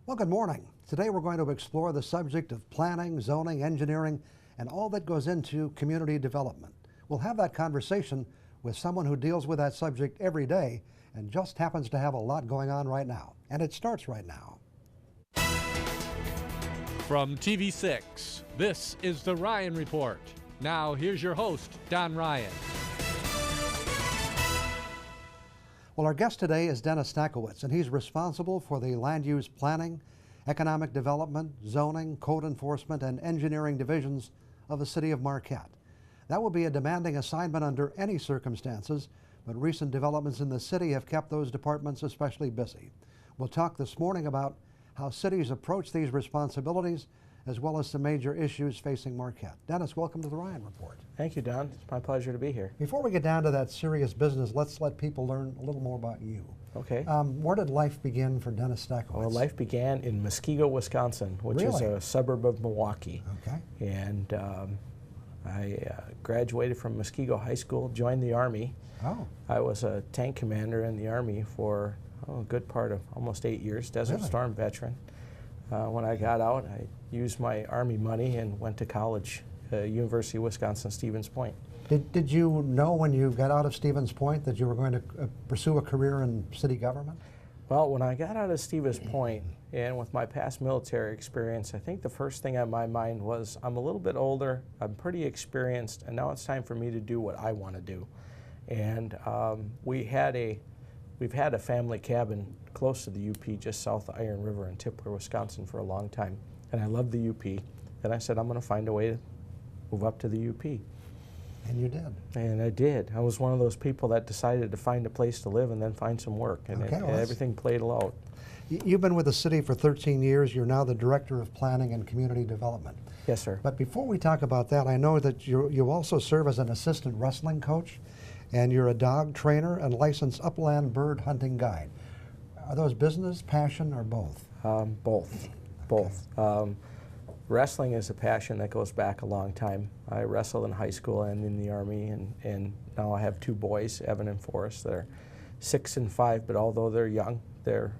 Well, good morning. Today we're going to explore the subject of planning, zoning, engineering, and all that goes into community development. We'll have that conversation with someone who deals with that subject every day and just happens to have a lot going on right now. And it starts right now. From TV6, this is The Ryan Report. Now, here's your host, Don Ryan. Well, our guest today is Dennis Stakowicz, and he's responsible for the land use planning, economic development, zoning, code enforcement, and engineering divisions of the city of Marquette. That will be a demanding assignment under any circumstances, but recent developments in the city have kept those departments especially busy. We'll talk this morning about how cities approach these responsibilities, as well as some major issues facing Marquette. Dennis, welcome to the Ryan Report. Thank you, Don. It's my pleasure to be here. Before we get down to that serious business, let's let people learn a little more about you. Okay. Where did life begin for Dennis Stakowicz? Well, life began in Muskego, Wisconsin, which is Really? a suburb of Milwaukee. Okay. And I graduated from Muskego High School, joined the Army. Oh. I was a tank commander in the Army for a good part of almost 8 years, Desert Really? Storm veteran. When I got out, I used my Army money and went to college, University of Wisconsin-Stevens Point. Did you know when you got out of Stevens Point that you were going to pursue a career in city government? Well, when I got out of Stevens Point, and with my past military experience, I think the first thing on my mind was, I'm a little bit older, I'm pretty experienced, and now it's time for me to do what I want to do. And we've had a family cabin close to the UP, just south of Iron River in Tipler, Wisconsin, for a long time. And I loved the UP. And I said, I'm going to find a way to move up to the UP. And you did. And I did. I was one of those people that decided to find a place to live and then find some work. And, Okay, well, everything played out. You've been with the city for 13 years. You're now the Director of Planning and Community Development. Yes, sir. But before we talk about that, I know that you also serve as an assistant wrestling coach, and you're a dog trainer and licensed upland bird hunting guide. Are those business, passion, or both? Both. Both. Wrestling is a passion that goes back a long time. I wrestled in high school and in the Army, and now I have two boys, Evan and Forrest, that are 6 and 5, but although they're young, they're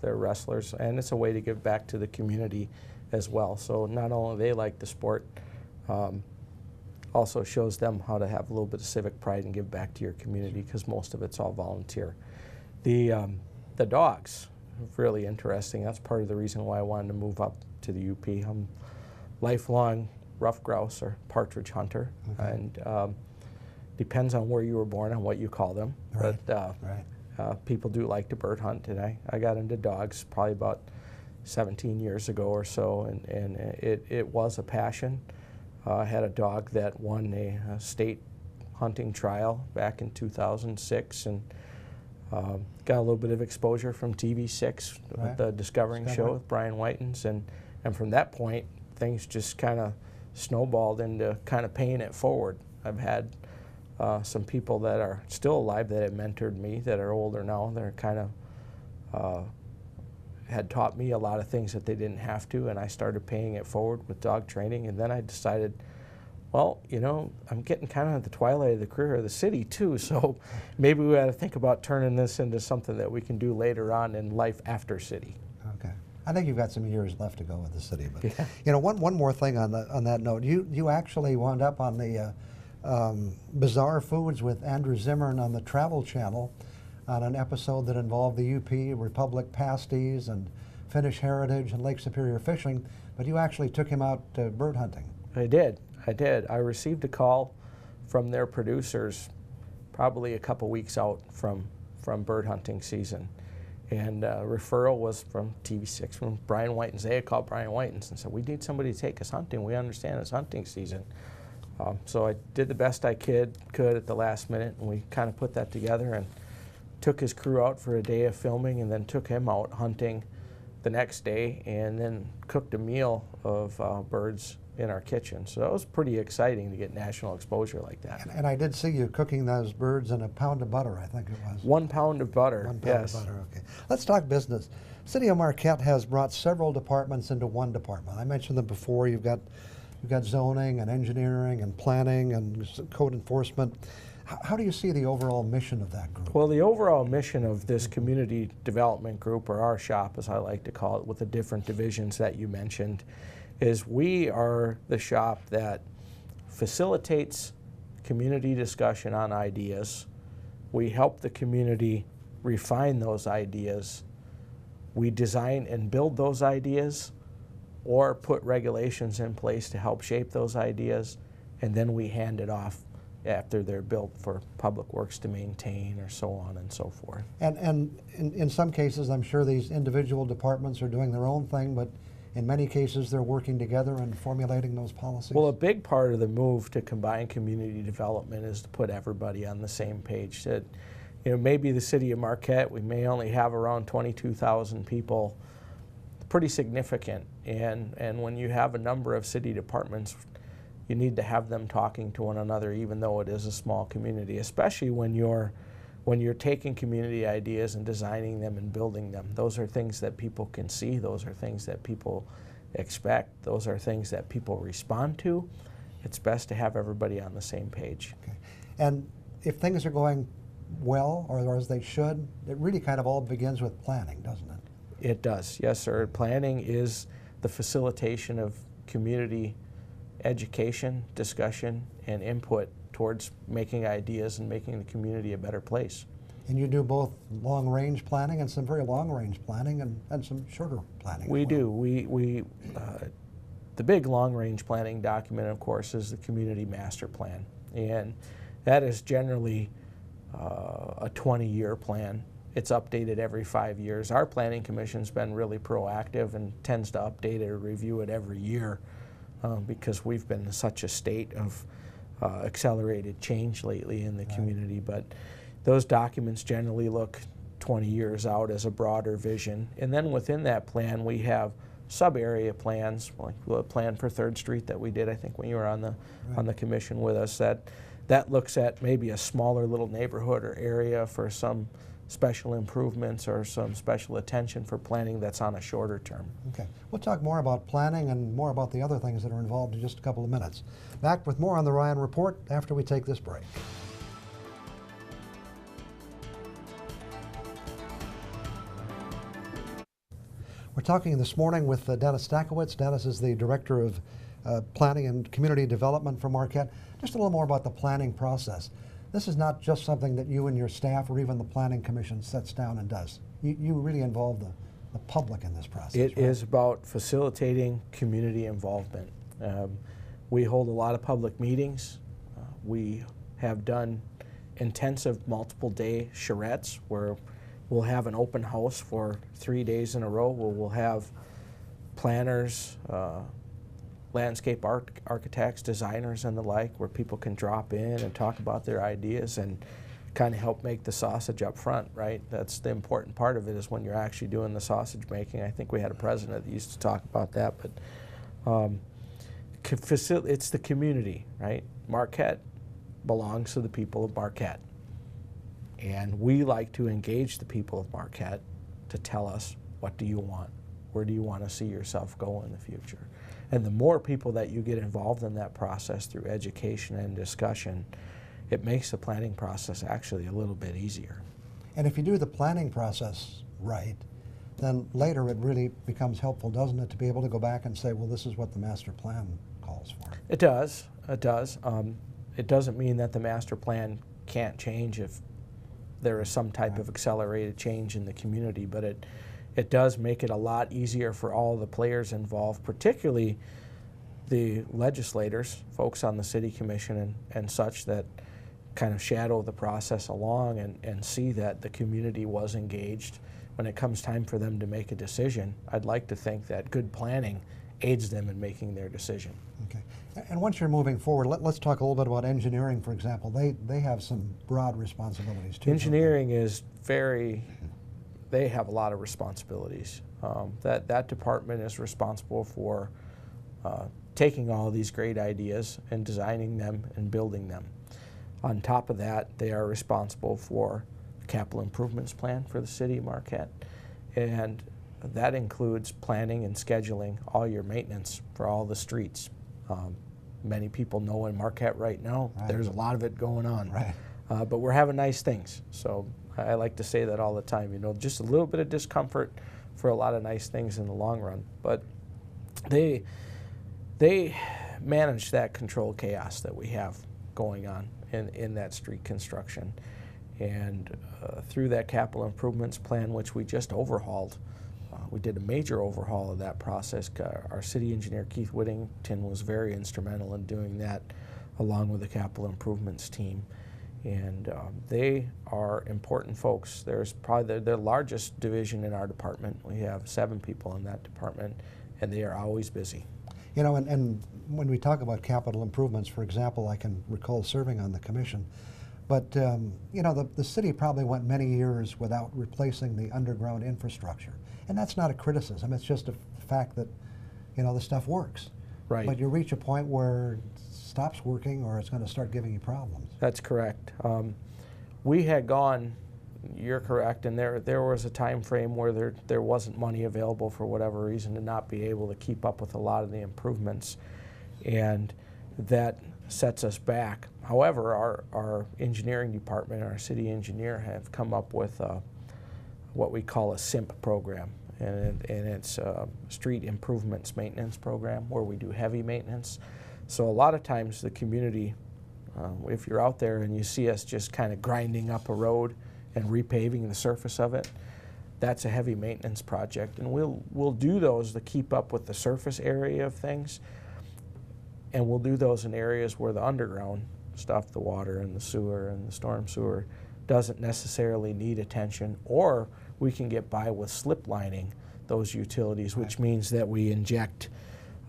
wrestlers, and it's a way to give back to the community as well. So not only they like the sport, also shows them how to have a little bit of civic pride and give back to your community, because most of it's all volunteer. The dogs, really interesting. That's part of the reason why I wanted to move up to the UP. I'm lifelong rough grouse or partridge hunter, Okay. and depends on where you were born and what you call them. Right. But Right. people do like to bird hunt, and I got into dogs probably about 17 years ago or so, and it was a passion. I had a dog that won a state hunting trial back in 2006, and got a little bit of exposure from TV6 Right. with the Discovering Show with Brian Whitens, and from that point, things just kind of snowballed into kind of paying it forward. I've had some people that are still alive that have mentored me, that are older now, that are kind of had taught me a lot of things that they didn't have to, and I started paying it forward with dog training. And then I decided, well, you know, I'm getting kind of at the twilight of the career of the city too, so maybe we ought to think about turning this into something that we can do later on in life after city. Okay. I think you've got some years left to go with the city, but Yeah. you know, one more thing on that note. You actually wound up on the Bizarre Foods with Andrew Zimmern on the Travel Channel, on an episode that involved the UP, Republic pasties, and Finnish heritage and Lake Superior fishing. But you actually took him out bird hunting. I did. I received a call from their producers probably a couple weeks out from bird hunting season. And referral was from TV6, from Brian Whitens. They had called Brian Whitens and said, we need somebody to take us hunting. We understand it's hunting season. So I did the best I could at the last minute, and we kind of put that together and took his crew out for a day of filming, and then took him out hunting the next day, and then cooked a meal of birds in our kitchen. So that was pretty exciting to get national exposure like that. And I did see you cooking those birds in a pound of butter, I think it was. 1 pound of butter. 1 pound Yes. of butter, okay. Let's talk business. City of Marquette has brought several departments into one department. I mentioned them before. You've got zoning and engineering and planning and code enforcement. How do you see the overall mission of that group? Well, the overall mission of this community development group, or our shop as I like to call it, with the different divisions that you mentioned, is we are the shop that facilitates community discussion on ideas. We help the community refine those ideas. We design and build those ideas or put regulations in place to help shape those ideas, and then we hand it off after they're built for Public Works to maintain, or so on and so forth. And in some cases, I'm sure these individual departments are doing their own thing, but in many cases they're working together and formulating those policies. Well, a big part of the move to combine community development is to put everybody on the same page. That, you know, maybe the city of Marquette, we may only have around 22,000 people, pretty significant. And when you have a number of city departments, you need to have them talking to one another, even though it is a small community, especially when you're taking community ideas and designing them and building them. Those are things that people can see. Those are things that people expect. Those are things that people respond to. It's best to have everybody on the same page. Okay. And if things are going well, or as they should, it really kind of all begins with planning, doesn't it? It does, yes, sir. Planning is the facilitation of community education, discussion, and input towards making ideas and making the community a better place. And you do both long-range planning and some very long-range planning and some shorter planning. We as well. do. The big long-range planning document, of course, is the Community Master Plan. And that is generally a 20-year plan. It's updated every 5 years. Our Planning Commission's been really proactive and tends to update it or review it every year because we've been in such a state of accelerated change lately in the community. But those documents generally look 20 years out as a broader vision. And then within that plan, we have sub-area plans, like the plan for 3rd Street that we did, I think, when you were on the commission with us, that looks at maybe a smaller little neighborhood or area for some special improvements or some special attention for planning that's on a shorter term. Okay. We'll talk more about planning and more about the other things that are involved in just a couple of minutes. Back with more on the Ryan Report after we take this break. We're talking this morning with Dennis Stakowicz. Dennis is the Director of Planning and Community Development for Marquette. Just a little more about the planning process. This is not just something that you and your staff or even the Planning Commission sets down and does. You really involve the public in this process. It right? is about facilitating community involvement. We hold a lot of public meetings. We have done intensive multiple-day charrettes where we'll have an open house for 3 days in a row where we'll have planners, landscape architects, designers, and the like, where people can drop in and talk about their ideas and kind of help make the sausage up front, right? That's the important part of it, is when you're actually doing the sausage making. I think we had a president that used to talk about that, but it's the community, right? Marquette belongs to the people of Marquette. And we like to engage the people of Marquette to tell us, what do you want? Where do you want to see yourself go in the future? And the more people that you get involved in that process through education and discussion, it makes the planning process actually a little bit easier. And if you do the planning process right, then later it really becomes helpful, doesn't it, to be able to go back and say, well, this is what the master plan calls for. It does. It does. It doesn't mean that the master plan can't change if there is some type of accelerated change in the community, but it does make it a lot easier for all the players involved, particularly the legislators, folks on the city commission and such, that kind of shadow the process along and see that the community was engaged. When it comes time for them to make a decision, I'd like to think that good planning aids them in making their decision. Okay. And once you're moving forward, let's talk a little bit about engineering, for example. They have some broad responsibilities too. Engineering is they have a lot of responsibilities. That department is responsible for taking all these great ideas and designing them and building them. On top of that, they are responsible for the capital improvements plan for the city of Marquette. And that includes planning and scheduling all your maintenance for all the streets. Many people know in Marquette right now, there's a lot of it going on. Right. but we're having nice things. So I like to say that all the time, just a little bit of discomfort for a lot of nice things in the long run. But they manage that controlled chaos that we have going on in that street construction. And through that capital improvements plan, which we just overhauled, we did a major overhaul of that process. Our city engineer, Keith Whittington, was very instrumental in doing that, along with the capital improvements team. And they are important folks. There's probably the largest division in our department. We have 7 people in that department, and they are always busy. And when we talk about capital improvements, for example, I can recall serving on the commission, but the city probably went many years without replacing the underground infrastructure. And that's not a criticism, it's just a fact that, the stuff works. Right. But you reach a point where it stops working or it's going to start giving you problems. That's correct. We had gone, you're correct, and there was a time frame where there wasn't money available for whatever reason to not be able to keep up with a lot of the improvements, and that sets us back. However, our engineering department and our city engineer have come up with what we call a SIMP program, and it's a street improvements maintenance program where we do heavy maintenance. So a lot of times the community, if you're out there and you see us just kind of grinding up a road and repaving the surface of it, that's a heavy maintenance project. And we'll do those to keep up with the surface area of things, and we'll do those in areas where the underground stuff, the water and the sewer and the storm sewer, doesn't necessarily need attention, or we can get by with slip lining those utilities, which means that we inject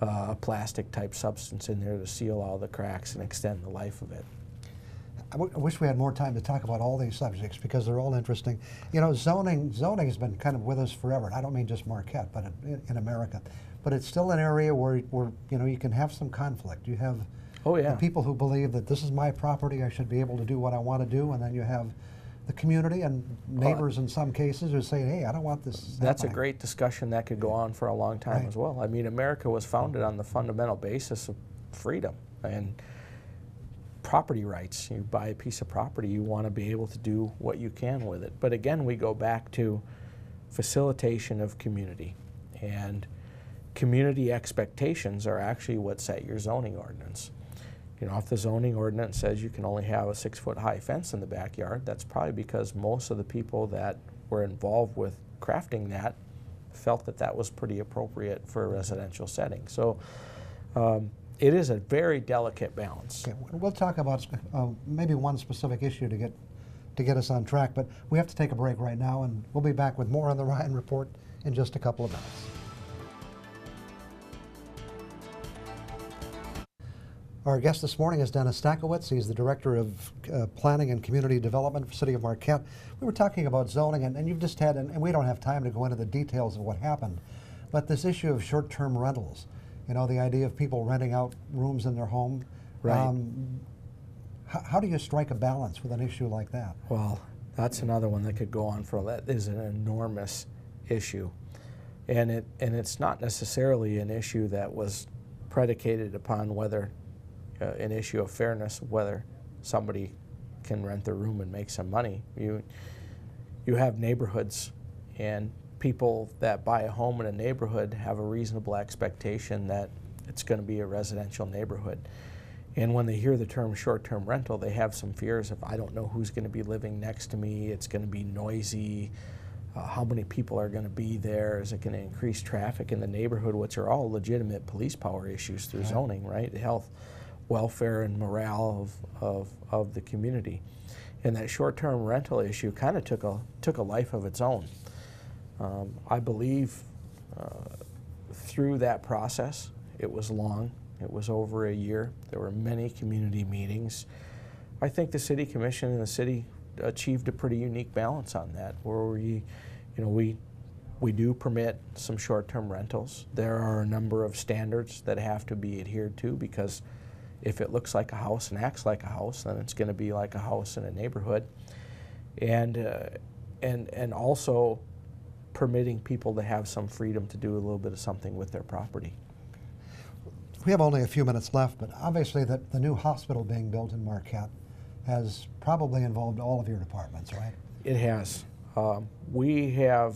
a plastic type substance in there to seal all the cracks and extend the life of it. I wish we had more time to talk about all these subjects because they're all interesting. Zoning has been kind of with us forever. And I don't mean just Marquette, but in America. But it's still an area where you can have some conflict. You have the people who believe that this is my property, I should be able to do what I want to do, and then you have the community and neighbors in some cases who say, hey, I don't want this That's happening. A great discussion that could go on for a long time as well. I mean, America was founded on the fundamental basis of freedom and property rights. You buy a piece of property, you want to be able to do what you can with it. But again, we go back to facilitation of community, and community expectations are actually what set your zoning ordinance. If the zoning ordinance says you can only have a 6-foot high fence in the backyard, that's probably because most of the people that were involved with crafting that felt that that was pretty appropriate for a residential setting. So it is a very delicate balance. Okay, we'll talk about maybe one specific issue to get us on track, but we have to take a break right now, and we'll be back with more on the Ryan Report in just a couple of minutes. Our guest this morning is Dennis Stakowicz. He's the Director of Planning and Community Development for the City of Marquette. We were talking about zoning, and you've just had, and we don't have time to go into the details of what happened, but this issue of short-term rentals, the idea of people renting out rooms in their home. Right. How do you strike a balance with an issue like that? Well, that's another one that could go on for, that is an enormous issue. And it's not necessarily an issue that was predicated upon whether an issue of fairness, whether somebody can rent their room and make some money. You have neighborhoods, and people that buy a home in a neighborhood have a reasonable expectation that it's going to be a residential neighborhood. And when they hear the term short-term rental, they have some fears of, I don't know who's going to be living next to me, it's going to be noisy, how many people are going to be there, is it going to increase traffic in the neighborhood, which are all legitimate police power issues through zoning, right? The health, welfare, and morale of the community. And that short-term rental issue kind of took a life of its own. I believe through that process, it was long, it was over a year, there were many community meetings. I think the City Commission and the city achieved a pretty unique balance on that, where we do permit some short-term rentals. There are a number of standards that have to be adhered to, because if it looks like a house and acts like a house, then it's going to be like a house in a neighborhood. And also permitting people to have some freedom to do a little bit of something with their property. We have only a few minutes left, but obviously the new hospital being built in Marquette has probably involved all of your departments, right? It has. We have,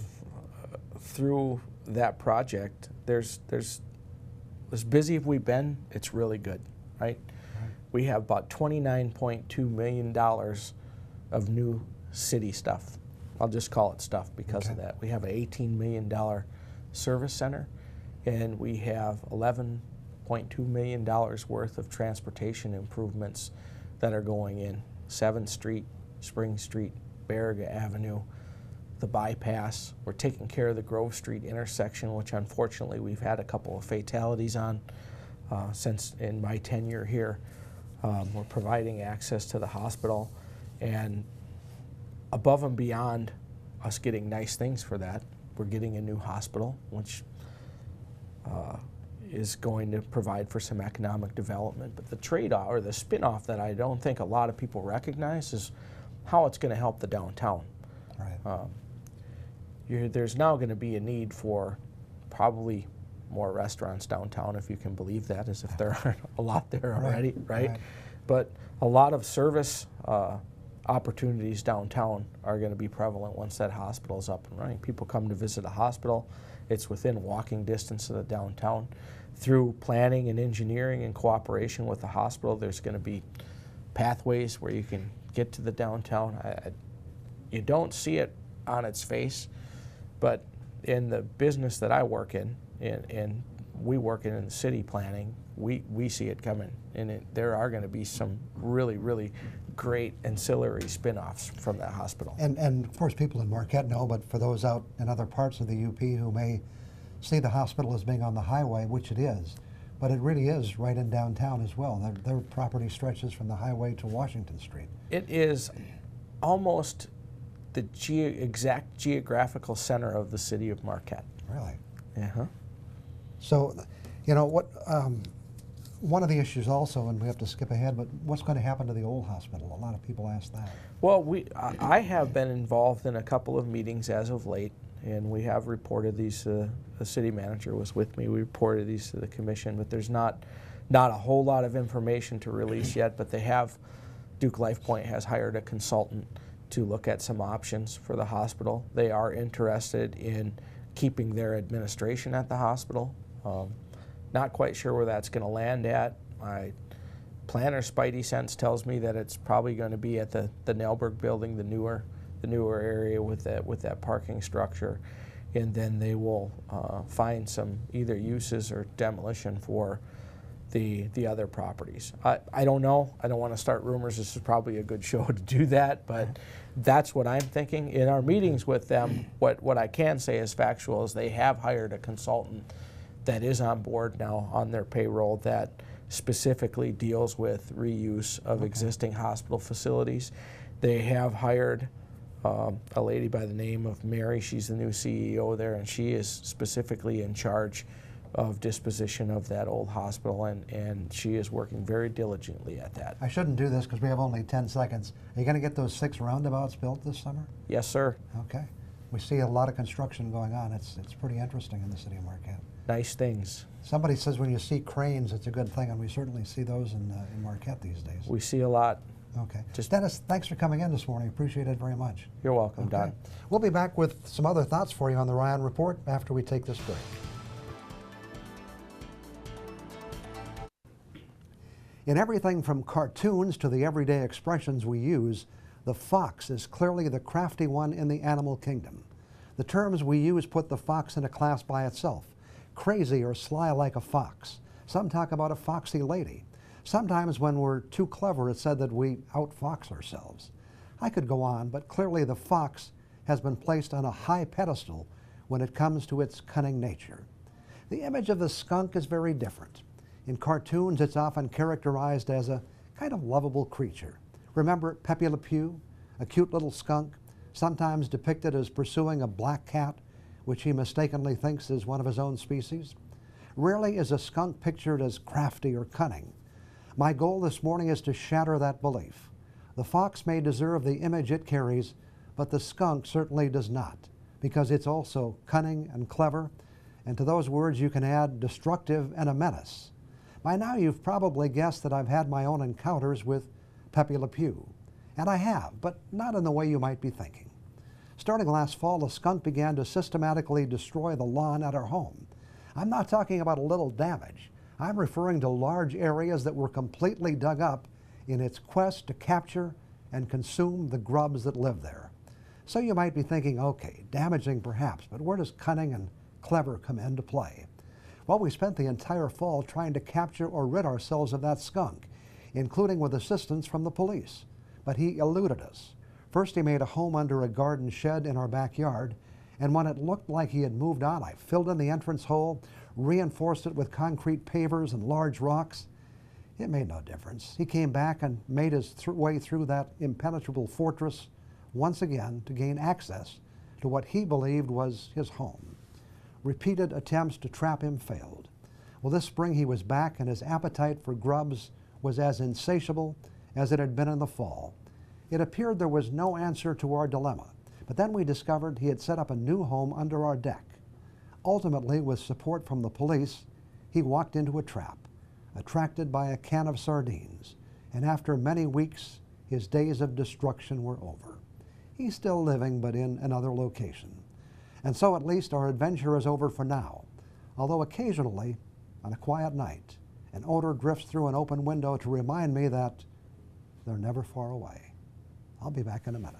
through that project, there's as busy as we've been, it's really good, right? We have about $29.2 million of new city stuff. I'll just call it stuff because of that. We have an $18 million service center, and we have $11.2 million worth of transportation improvements that are going in. 7th Street, Spring Street, Baraga Avenue, the bypass. We're taking care of the Grove Street intersection, which unfortunately we've had a couple of fatalities on since in my tenure here. We're providing access to the hospital, and above and beyond us getting nice things for that, we're getting a new hospital, which is going to provide for some economic development. But the trade-off, or the spin-off that I don't think a lot of people recognize, is how it's going to help the downtown. Right. There's now going to be a need for probably more restaurants downtown, if you can believe that, as if there aren't a lot there already, right? But a lot of service opportunities downtown are going to be prevalent once that hospital is up and running. People come to visit a hospital. It's within walking distance of the downtown. Through planning and engineering and cooperation with the hospital, there's going to be pathways where you can get to the downtown. You don't see it on its face, but in the business that I work in, and we work in the city planning, we see it coming, and there are going to be some really, really great ancillary spin-offs from that hospital. And of course people in Marquette know, but for those out in other parts of the UP who may see the hospital as being on the highway, which it is, but it really is right in downtown as well. Their property stretches from the highway to Washington Street. It is almost the exact geographical center of the city of Marquette. Really? Uh-huh. So, you know, what one of the issues also, and we have to skip ahead, but what's going to happen to the old hospital? A lot of people ask that. Well, I have been involved in a couple of meetings as of late, and we have reported these. The city manager was with me. We reported these to the commission, but there's not a whole lot of information to release yet. But they have, Duke LifePoint has hired a consultant to look at some options for the hospital. They are interested in keeping their administration at the hospital. Not quite sure where that's going to land at. My planner spidey sense tells me that it's probably going to be at the Nelberg building, the newer area with that parking structure, and then they will find some either uses or demolition for the other properties. I don't know. I don't want to start rumors. This is probably a good show to do that, but that's what I'm thinking. In our meetings with them, what I can say is factual is they have hired a consultant that is on board now on their payroll that specifically deals with reuse of existing hospital facilities. They have hired a lady by the name of Mary. She's the new CEO there, and she is specifically in charge of disposition of that old hospital, and she is working very diligently at that. I shouldn't do this because we have only 10 seconds. Are you going to get those 6 roundabouts built this summer? Yes, sir. Okay. We see a lot of construction going on. It's pretty interesting in the city of Marquette. Nice things. Somebody says when you see cranes, it's a good thing, and we certainly see those in Marquette these days. We see a lot. Okay. Dennis, thanks for coming in this morning. Appreciate it very much. You're welcome, Don. We'll be back with some other thoughts for you on the Ryan Report after we take this break. In everything from cartoons to the everyday expressions we use, the fox is clearly the crafty one in the animal kingdom. The terms we use put the fox in a class by itself. Crazy or sly like a fox. Some talk about a foxy lady. Sometimes when we're too clever, it's said that we outfox ourselves. I could go on, but clearly the fox has been placed on a high pedestal when it comes to its cunning nature. The image of the skunk is very different. In cartoons, it's often characterized as a kind of lovable creature. Remember Pepe Le Pew, a cute little skunk, sometimes depicted as pursuing a black cat, which he mistakenly thinks is one of his own species? Rarely is a skunk pictured as crafty or cunning. My goal this morning is to shatter that belief. The fox may deserve the image it carries, but the skunk certainly does not, because it's also cunning and clever, and to those words you can add destructive and a menace. By now you've probably guessed that I've had my own encounters with Pepe Le Pew. And I have, but not in the way you might be thinking. Starting last fall, a skunk began to systematically destroy the lawn at our home. I'm not talking about a little damage. I'm referring to large areas that were completely dug up in its quest to capture and consume the grubs that live there. So you might be thinking, okay, damaging perhaps, but where does cunning and clever come into play? Well, we spent the entire fall trying to capture or rid ourselves of that skunk, including with assistance from the police. But he eluded us. First, he made a home under a garden shed in our backyard, and when it looked like he had moved on, I filled in the entrance hole, reinforced it with concrete pavers and large rocks. It made no difference. He came back and made his way through that impenetrable fortress once again to gain access to what he believed was his home. Repeated attempts to trap him failed. Well, this spring he was back, and his appetite for grubs was as insatiable as it had been in the fall. It appeared there was no answer to our dilemma, but then we discovered he had set up a new home under our deck. Ultimately, with support from the police, he walked into a trap, attracted by a can of sardines, and after many weeks, his days of destruction were over. He's still living, but in another location. And so at least our adventure is over for now, although occasionally, on a quiet night, an odor drifts through an open window to remind me that they're never far away. I'll be back in a minute.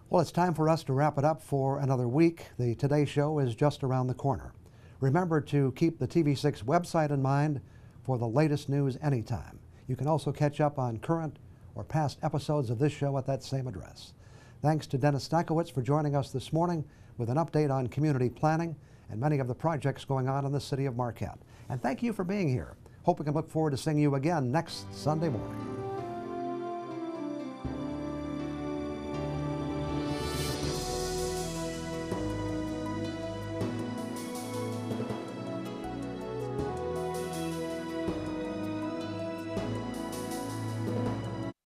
Well, it's time for us to wrap it up for another week. The Today Show is just around the corner. Remember to keep the TV6 website in mind for the latest news anytime. You can also catch up on current or past episodes of this show at that same address. Thanks to Dennis Stankiewicz for joining us this morning with an update on community planning and many of the projects going on in the city of Marquette. And thank you for being here. Hope we can look forward to seeing you again next Sunday morning.